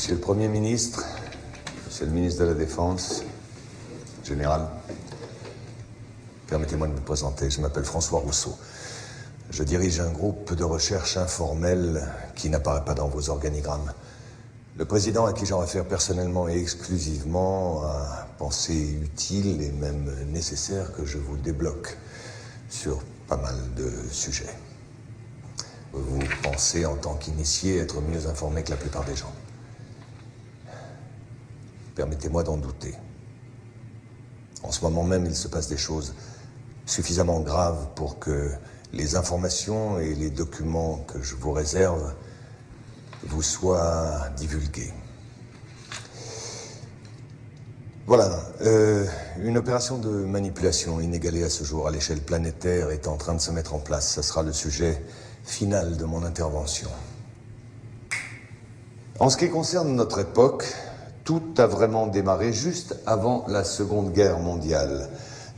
Monsieur le Premier ministre, Monsieur le ministre de la Défense, Général, permettez-moi de me présenter, je m'appelle François Rousseau. Je dirige un groupe de recherche informel qui n'apparaît pas dans vos organigrammes. Le président à qui j'en réfère personnellement et exclusivement a pensé utile et même nécessaire que je vous débloque sur pas mal de sujets. Vous pensez, en tant qu'initié, être mieux informé que la plupart des gens. Permettez-moi d'en douter. En ce moment même, il se passe des choses suffisamment graves pour que les informations et les documents que je vous réserve vous soient divulgués. Voilà, une opération de manipulation inégalée à ce jour à l'échelle planétaire est en train de se mettre en place. Ce sera le sujet final de mon intervention. En ce qui concerne notre époque, tout a vraiment démarré juste avant la Seconde Guerre mondiale.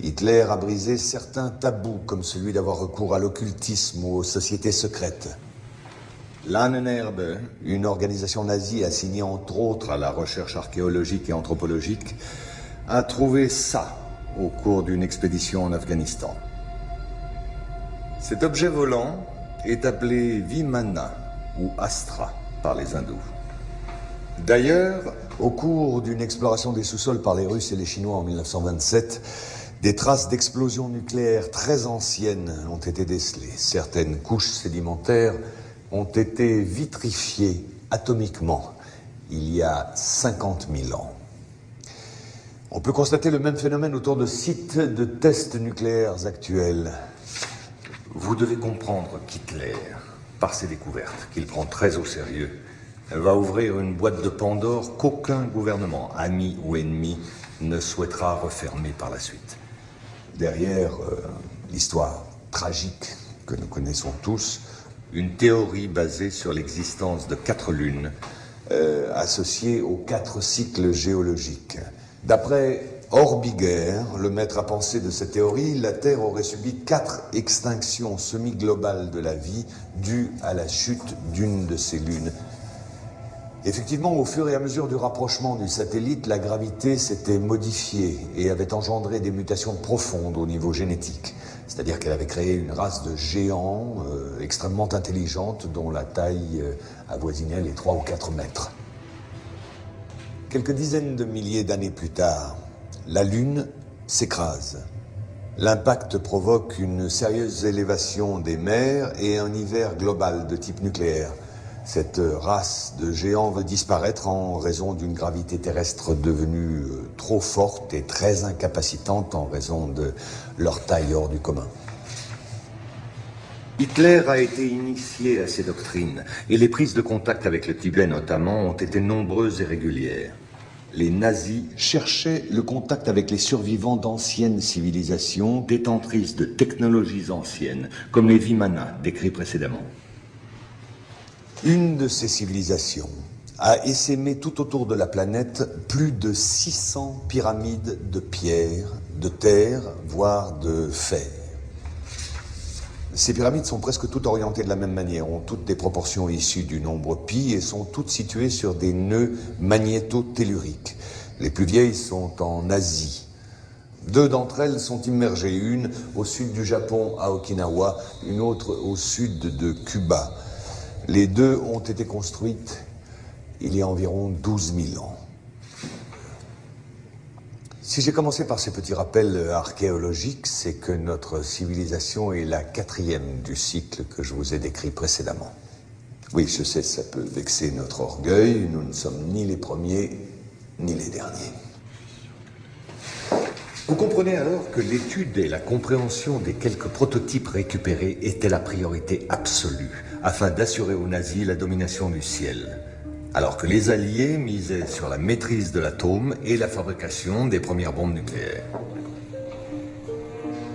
Hitler a brisé certains tabous, comme celui d'avoir recours à l'occultisme ou aux sociétés secrètes. L'Ahnenerbe, une organisation nazie assignée entre autres à la recherche archéologique et anthropologique, a trouvé ça au cours d'une expédition en Afghanistan. Cet objet volant est appelé Vimana ou Astra par les hindous. D'ailleurs, au cours d'une exploration des sous-sols par les Russes et les Chinois en 1927, des traces d'explosions nucléaires très anciennes ont été décelées. Certaines couches sédimentaires ont été vitrifiées atomiquement il y a 50 000 ans. On peut constater le même phénomène autour de sites de tests nucléaires actuels. Vous devez comprendre qu'Hitler, par ses découvertes, qu'il prend très au sérieux, va ouvrir une boîte de Pandore qu'aucun gouvernement, ami ou ennemi, ne souhaitera refermer par la suite. Derrière l'histoire tragique que nous connaissons tous, une théorie basée sur l'existence de 4 lunes associées aux 4 cycles géologiques. D'après Orbiger, le maître à penser de cette théorie, la Terre aurait subi 4 extinctions semi-globales de la vie dues à la chute d'une de ces lunes. Effectivement, au fur et à mesure du rapprochement du satellite, la gravité s'était modifiée et avait engendré des mutations profondes au niveau génétique. C'est-à-dire qu'elle avait créé une race de géants extrêmement intelligente dont la taille avoisinait les 3 ou 4 mètres. Quelques dizaines de milliers d'années plus tard, la Lune s'écrase. L'impact provoque une sérieuse élévation des mers et un hiver global de type nucléaire. Cette race de géants veut disparaître en raison d'une gravité terrestre devenue trop forte et très incapacitante en raison de leur taille hors du commun. Hitler a été initié à ces doctrines et les prises de contact avec le Tibet notamment ont été nombreuses et régulières. Les nazis cherchaient le contact avec les survivants d'anciennes civilisations détentrices de technologies anciennes, comme les Vimana décrits précédemment. Une de ces civilisations a essaimé tout autour de la planète plus de 600 pyramides de pierre, de terre, voire de fer. Ces pyramides sont presque toutes orientées de la même manière, ont toutes des proportions issues du nombre pi et sont toutes situées sur des nœuds magnéto-telluriques. Les plus vieilles sont en Asie. 2 d'entre elles sont immergées, une au sud du Japon à Okinawa, une autre au sud de Cuba. Les 2 ont été construites il y a environ 12 000 ans. Si j'ai commencé par ces petits rappels archéologiques, c'est que notre civilisation est la 4e du cycle que je vous ai décrit précédemment. Oui, je sais, ça peut vexer notre orgueil, nous ne sommes ni les premiers, ni les derniers. Vous comprenez alors que l'étude et la compréhension des quelques prototypes récupérés étaient la priorité absolue, afin d'assurer aux nazis la domination du ciel, alors que les Alliés misaient sur la maîtrise de l'atome et la fabrication des premières bombes nucléaires.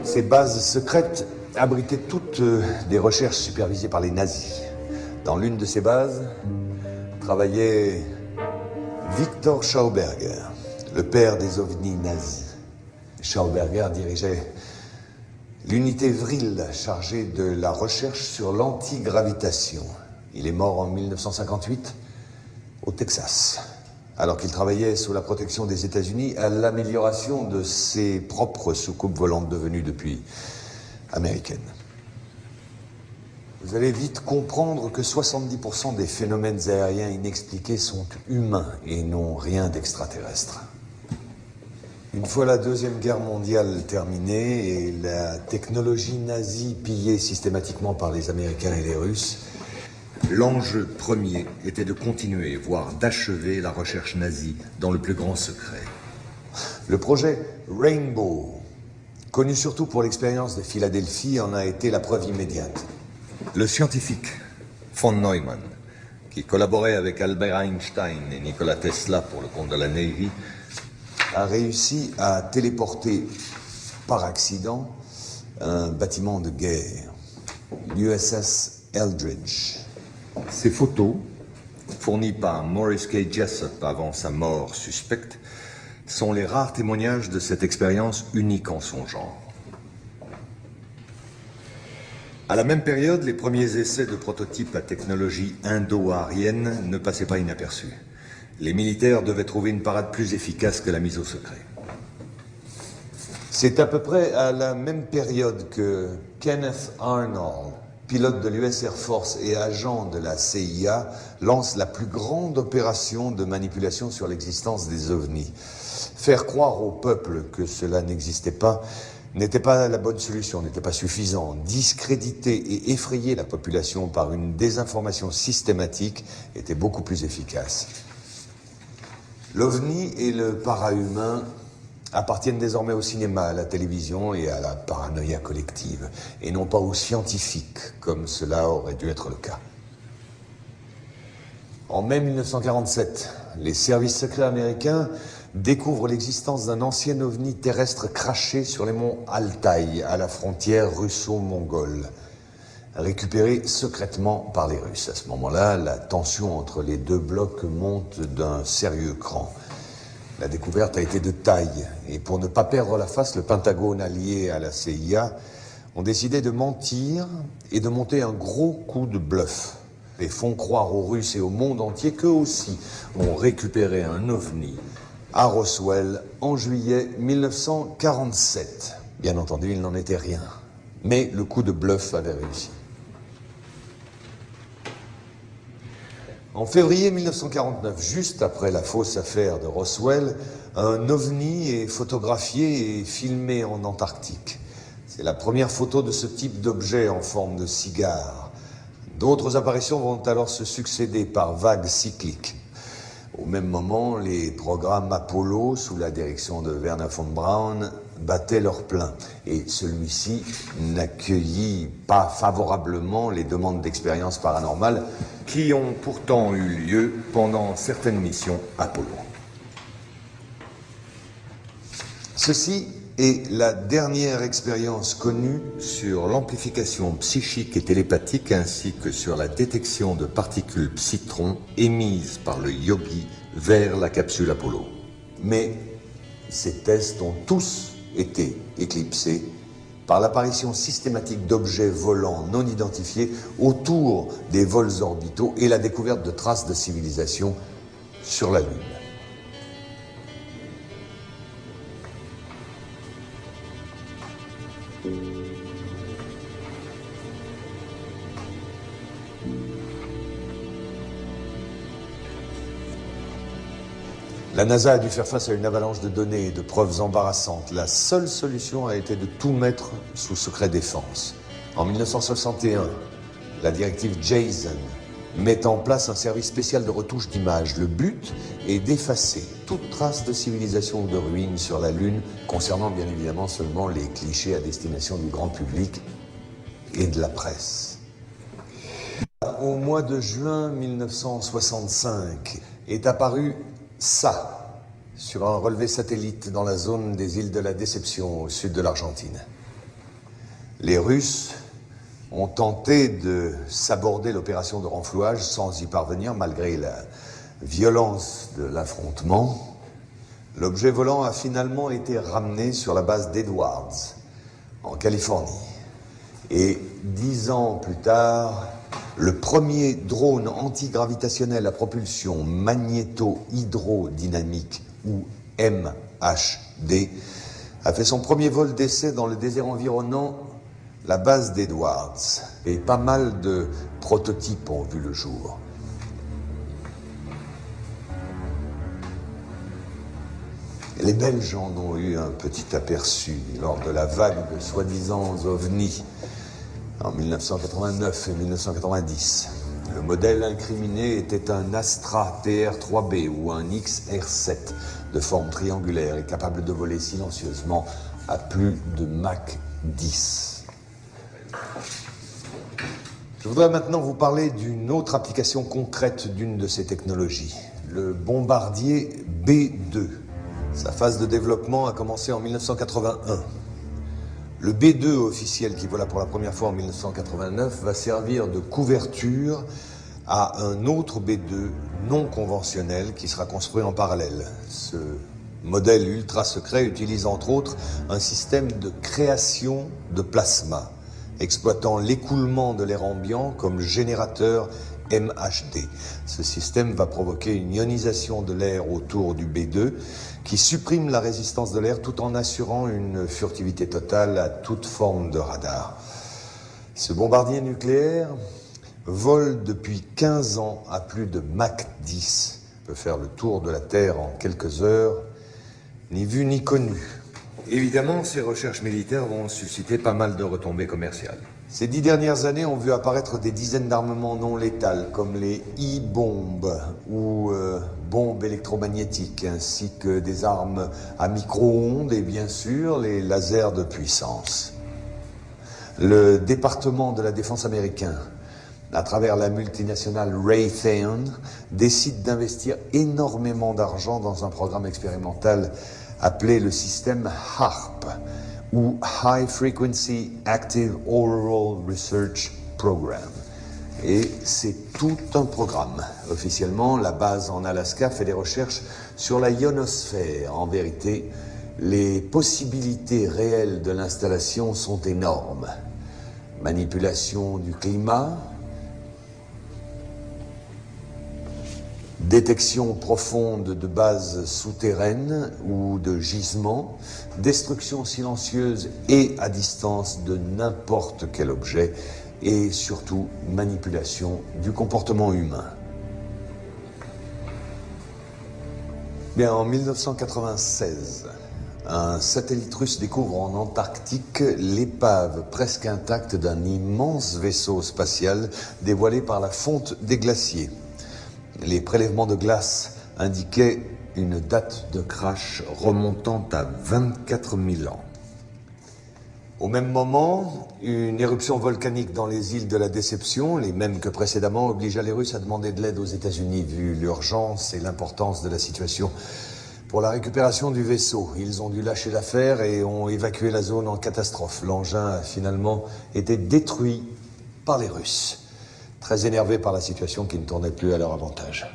Ces bases secrètes abritaient toutes des recherches supervisées par les nazis. Dans l'une de ces bases travaillait Victor Schauberger, le père des ovnis nazis. Schauberger dirigeait l'unité Vril chargée de la recherche sur l'antigravitation. Il est mort en 1958 au Texas, alors qu'il travaillait sous la protection des États-Unis à l'amélioration de ses propres soucoupes volantes devenues depuis américaines. Vous allez vite comprendre que 70% des phénomènes aériens inexpliqués sont humains et n'ont rien d'extraterrestre. Une fois la Deuxième Guerre mondiale terminée et la technologie nazie pillée systématiquement par les Américains et les Russes, l'enjeu premier était de continuer, voire d'achever la recherche nazie dans le plus grand secret. Le projet Rainbow, connu surtout pour l'expérience de Philadelphie, en a été la preuve immédiate. Le scientifique von Neumann, qui collaborait avec Albert Einstein et Nikola Tesla pour le compte de la Navy, a réussi à téléporter par accident un bâtiment de guerre, l'USS Eldridge. Ces photos, fournies par Maurice K. Jessup avant sa mort suspecte, sont les rares témoignages de cette expérience unique en son genre. À la même période, les premiers essais de prototypes à technologie indo-aryenne ne passaient pas inaperçus. Les militaires devaient trouver une parade plus efficace que la mise au secret. C'est à peu près à la même période que Kenneth Arnold, pilote de l'US Air Force et agent de la CIA, lance la plus grande opération de manipulation sur l'existence des ovnis. Faire croire au peuple que cela n'existait pas n'était pas la bonne solution, n'était pas suffisant. Discréditer et effrayer la population par une désinformation systématique était beaucoup plus efficace. L'OVNI et le para-humain appartiennent désormais au cinéma, à la télévision et à la paranoïa collective, et non pas aux scientifiques, comme cela aurait dû être le cas. En mai 1947, les services secrets américains découvrent l'existence d'un ancien ovni terrestre craché sur les monts Altaï, à la frontière russo-mongole, récupéré secrètement par les Russes. À ce moment-là, la tension entre les deux blocs monte d'un sérieux cran. La découverte a été de taille, et pour ne pas perdre la face, le Pentagone allié à la CIA ont décidé de mentir et de monter un gros coup de bluff. Et font croire aux Russes et au monde entier qu'eux aussi ont récupéré un ovni à Roswell en juillet 1947. Bien entendu, il n'en était rien. Mais le coup de bluff avait réussi. En février 1949, juste après la fausse affaire de Roswell, un ovni est photographié et filmé en Antarctique. C'est la première photo de ce type d'objet en forme de cigare. D'autres apparitions vont alors se succéder par vagues cycliques. Au même moment, les programmes Apollo, sous la direction de Wernher von Braun, battaient leur plein. Et celui-ci n'accueillit pas favorablement les demandes d'expériences paranormales qui ont pourtant eu lieu pendant certaines missions Apollo. Ceci est la dernière expérience connue sur l'amplification psychique et télépathique ainsi que sur la détection de particules psytrons émises par le yogi vers la capsule Apollo. Mais ces tests ont tous été éclipsés par l'apparition systématique d'objets volants non identifiés autour des vols orbitaux et la découverte de traces de civilisation sur la Lune. La NASA a dû faire face à une avalanche de données et de preuves embarrassantes. La seule solution a été de tout mettre sous secret défense. En 1961, la directive JASON met en place un service spécial de retouche d'images. Le but est d'effacer toute trace de civilisation ou de ruines sur la Lune, concernant bien évidemment seulement les clichés à destination du grand public et de la presse. Au mois de juin 1965 est apparu ça, sur un relevé satellite dans la zone des îles de la Déception, au sud de l'Argentine. Les Russes ont tenté de saborder l'opération de renflouage sans y parvenir, malgré la violence de l'affrontement. L'objet volant a finalement été ramené sur la base d'Edwards, en Californie. Et 10 ans plus tard, Le premier drone antigravitationnel à propulsion magnéto-hydrodynamique, ou MHD, a fait son premier vol d'essai dans le désert environnant la base d'Edwards. Et pas mal de prototypes ont vu le jour. Les Belges en ont eu un petit aperçu lors de la vague de soi-disant ovnis en 1989 et 1990. Le modèle incriminé était un Astra TR-3B ou un XR-7 de forme triangulaire et capable de voler silencieusement à plus de Mach 10. Je voudrais maintenant vous parler d'une autre application concrète d'une de ces technologies, le bombardier B-2. Sa phase de développement a commencé en 1981. Le B-2 officiel qui vola pour la première fois en 1989 va servir de couverture à un autre B-2 non conventionnel qui sera construit en parallèle. Ce modèle ultra secret utilise entre autres un système de création de plasma, exploitant l'écoulement de l'air ambiant comme générateur MHD. Ce système va provoquer une ionisation de l'air autour du B-2 qui supprime la résistance de l'air tout en assurant une furtivité totale à toute forme de radar. Ce bombardier nucléaire vole depuis 15 ans à plus de Mach 10, peut faire le tour de la Terre en quelques heures, ni vu ni connu. Évidemment, ces recherches militaires vont susciter pas mal de retombées commerciales. Ces 10 dernières années ont vu apparaître des dizaines d'armements non létals, comme les e-bombes ou bombes électromagnétiques, ainsi que des armes à micro-ondes et bien sûr les lasers de puissance. Le département de la défense américain, à travers la multinationale Raytheon, décide d'investir énormément d'argent dans un programme expérimental appelé le système HAARP, ou High Frequency Active Auroral Research Program. Et c'est tout un programme. Officiellement, la base en Alaska fait des recherches sur la ionosphère. En vérité, les possibilités réelles de l'installation sont énormes. Manipulation du climat, détection profonde de bases souterraines ou de gisements, destruction silencieuse et à distance de n'importe quel objet, et surtout manipulation du comportement humain. Bien, en 1996, un satellite russe découvre en Antarctique l'épave presque intacte d'un immense vaisseau spatial dévoilé par la fonte des glaciers. Les prélèvements de glace indiquaient une date de crash remontant à 24 000 ans. Au même moment, une éruption volcanique dans les îles de la Déception, les mêmes que précédemment, obligea les Russes à demander de l'aide aux États-Unis, vu l'urgence et l'importance de la situation. Pour la récupération du vaisseau, ils ont dû lâcher l'affaire et ont évacué la zone en catastrophe. L'engin a finalement été détruit par les Russes, très énervés par la situation qui ne tournait plus à leur avantage.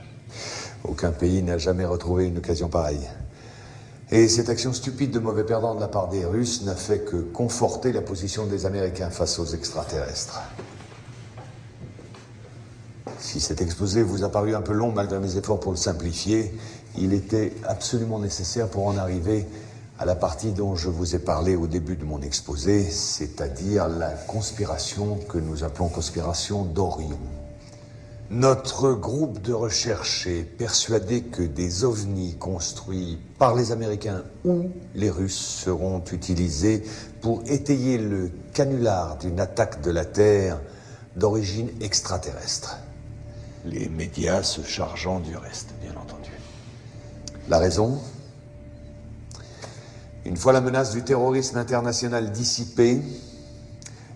Aucun pays n'a jamais retrouvé une occasion pareille. Et cette action stupide de mauvais perdants de la part des Russes n'a fait que conforter la position des Américains face aux extraterrestres. Si cet exposé vous a paru un peu long malgré mes efforts pour le simplifier, il était absolument nécessaire pour en arriver à la partie dont je vous ai parlé au début de mon exposé, c'est-à-dire la conspiration que nous appelons conspiration d'Orion. Notre groupe de recherche est persuadé que des ovnis construits par les Américains ou les Russes seront utilisés pour étayer le canular d'une attaque de la Terre d'origine extraterrestre. Les médias se chargeant du reste, bien entendu. La raison ? Une fois la menace du terrorisme international dissipée,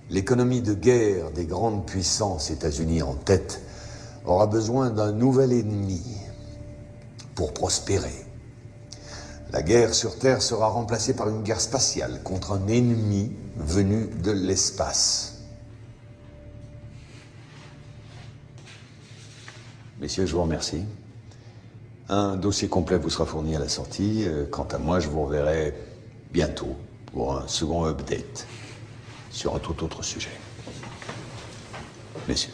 l'économie de guerre des grandes puissances, États-Unis en tête, aura besoin d'un nouvel ennemi pour prospérer. La guerre sur Terre sera remplacée par une guerre spatiale contre un ennemi venu de l'espace. Messieurs, je vous remercie. Un dossier complet vous sera fourni à la sortie. Quant à moi, je vous reverrai bientôt pour un second update sur un tout autre sujet. Messieurs.